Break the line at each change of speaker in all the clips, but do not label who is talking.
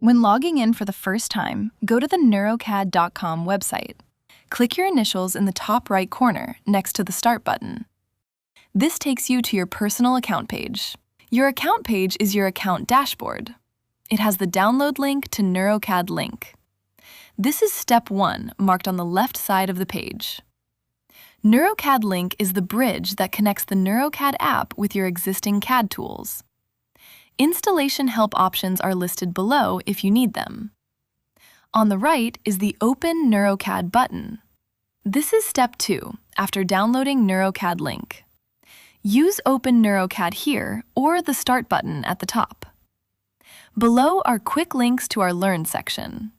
When logging in for the first time, go to the neurocad.com website. Click your initials in the top right corner next to the Start button. This takes you to your personal account page. Your account page is your account dashboard. It has the download link to Neurocad Link. This is step 1, marked on the left side of the page. Neurocad Link is the bridge that connects the Neurocad app with your existing CAD tools. Installation help options are listed below if you need them. On the right is the Open Neurocad button. This is step 2, after downloading Neurocad Link. Use Open Neurocad here or the Start button at the top. Below are quick links to our Learn section.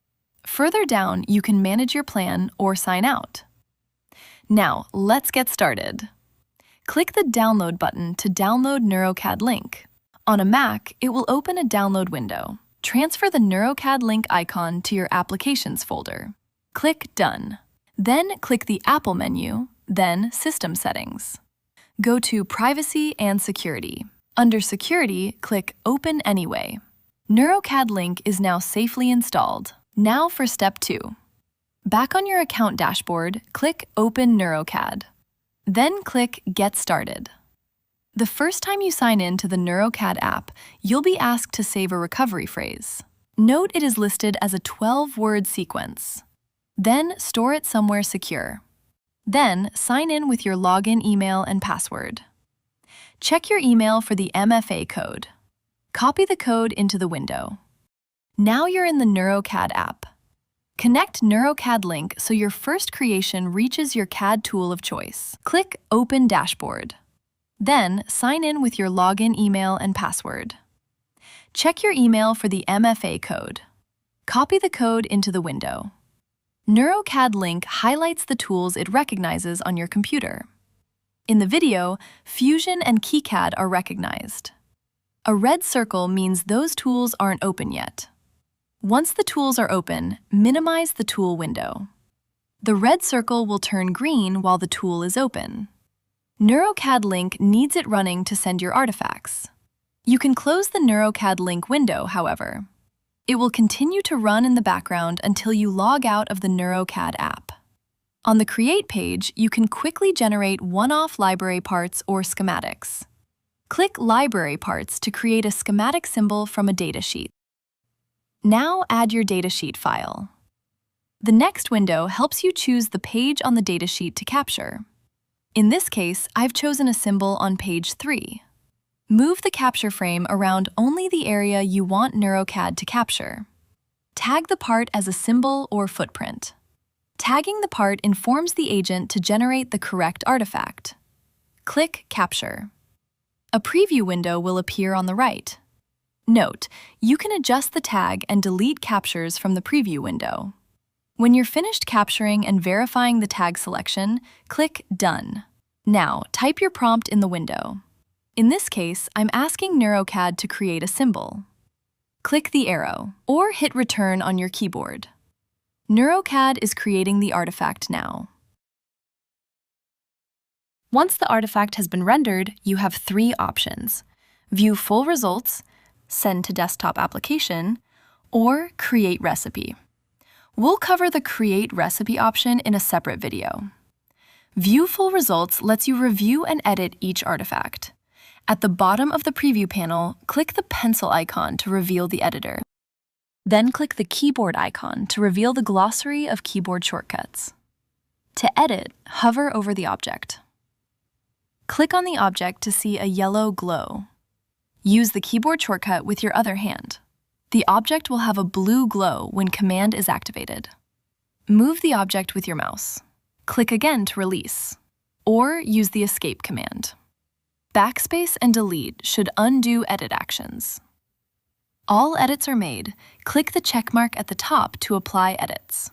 Further down, you can manage your plan or sign out. Now, let's get started. Click the Download button to download Neurocad Link. On a Mac, it will open a download window. Transfer the Neurocad Link icon to your Applications folder. Click Done. Then click the Apple menu, then System Settings. Go to Privacy and Security. Under Security, click Open Anyway. Neurocad Link is now safely installed. Now for step 2. Back on your account dashboard, click Open Neurocad. Then click Get Started. The first time you sign in to the Neurocad app, you'll be asked to save a recovery phrase. Note it is listed as a 12-word sequence. Then store it somewhere secure. Then sign in with your login email and password. Check your email for the MFA code. Copy the code into the window. Now you're in the Neurocad app. Connect Neurocad Link so your first creation reaches your CAD tool of choice. Click Open Dashboard. Then sign in with your login email and password. Check your email for the MFA code. Copy the code into the window. Neurocad Link highlights the tools it recognizes on your computer. In the video, Fusion and KiCad are recognized. A red circle means those tools aren't open yet. Once the tools are open, minimize the tool window. The red circle will turn green while the tool is open. Neurocad Link needs it running to send your artifacts. You can close the Neurocad Link window, however. It will continue to run in the background until you log out of the Neurocad app. On the Create page, you can quickly generate one-off library parts or schematics. Click Library Parts to create a schematic symbol from a datasheet. Now add your datasheet file. The next window helps you choose the page on the datasheet to capture. In this case, I've chosen a symbol on page 3. Move the capture frame around only the area you want Neurocad to capture. Tag the part as a symbol or footprint. Tagging the part informs the agent to generate the correct artifact. Click Capture. A preview window will appear on the right. Note, you can adjust the tag and delete captures from the preview window. When you're finished capturing and verifying the tag selection, click Done. Now, type your prompt in the window. In this case, I'm asking Neurocad to create a symbol. Click the arrow, or hit Return on your keyboard. Neurocad is creating the artifact now. Once the artifact has been rendered, you have 3 options: View full results, Send to desktop application, or Create recipe. We'll cover the Create recipe option in a separate video. View full results lets you review and edit each artifact. At the bottom of the preview panel, click the pencil icon to reveal the editor. Then click the keyboard icon to reveal the glossary of keyboard shortcuts. To edit, hover over the object. Click on the object to see a yellow glow. Use the keyboard shortcut with your other hand. The object will have a blue glow when Command is activated. Move the object with your mouse. Click again to release, or use the Escape command. Backspace and Delete should undo edit actions. All edits are made. Click the checkmark at the top to apply edits,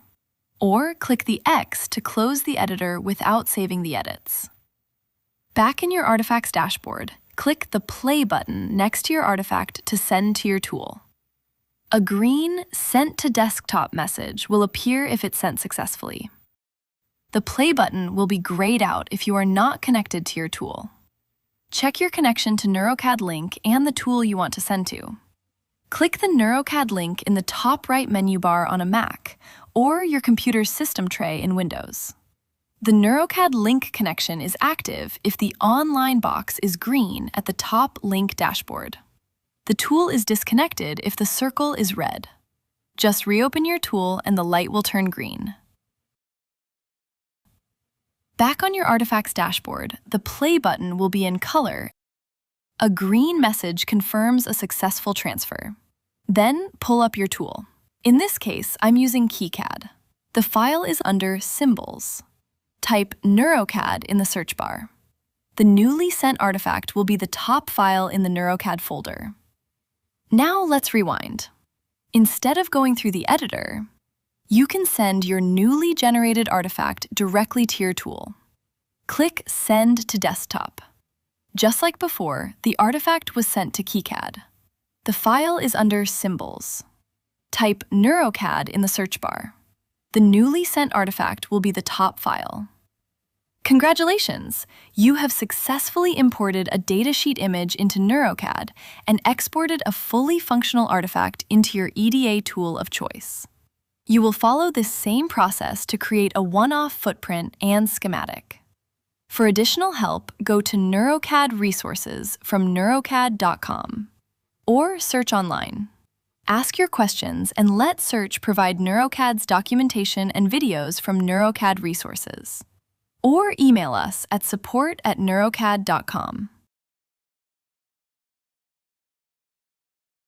or click the X to close the editor without saving the edits. Back in your artifacts dashboard, click the Play button next to your artifact to send to your tool. A green Sent to Desktop message will appear if it's sent successfully. The Play button will be grayed out if you are not connected to your tool. Check your connection to Neurocad Link and the tool you want to send to. Click the Neurocad link in the top right menu bar on a Mac or your computer's system tray in Windows. The Neurocad link connection is active if the online box is green at the top link dashboard. The tool is disconnected if the circle is red. Just reopen your tool and the light will turn green. Back on your artifacts dashboard, the play button will be in color. A green message confirms a successful transfer. Then pull up your tool. In this case, I'm using CAD. The file is under Symbols. Type Neurocad in the search bar. The newly sent artifact will be the top file in the Neurocad folder. Now let's rewind. Instead of going through the editor, you can send your newly generated artifact directly to your tool. Click Send to Desktop. Just like before, the artifact was sent to CAD. The file is under Symbols. Type Neurocad in the search bar. The newly sent artifact will be the top file. Congratulations! You have successfully imported a datasheet image into Neurocad and exported a fully functional artifact into your EDA tool of choice. You will follow this same process to create a one-off footprint and schematic. For additional help, go to Neurocad Resources from neurocad.com or search online. Ask your questions and let Search provide Neurocad's documentation and videos from Neurocad Resources. Or email us at support@neurocad.com.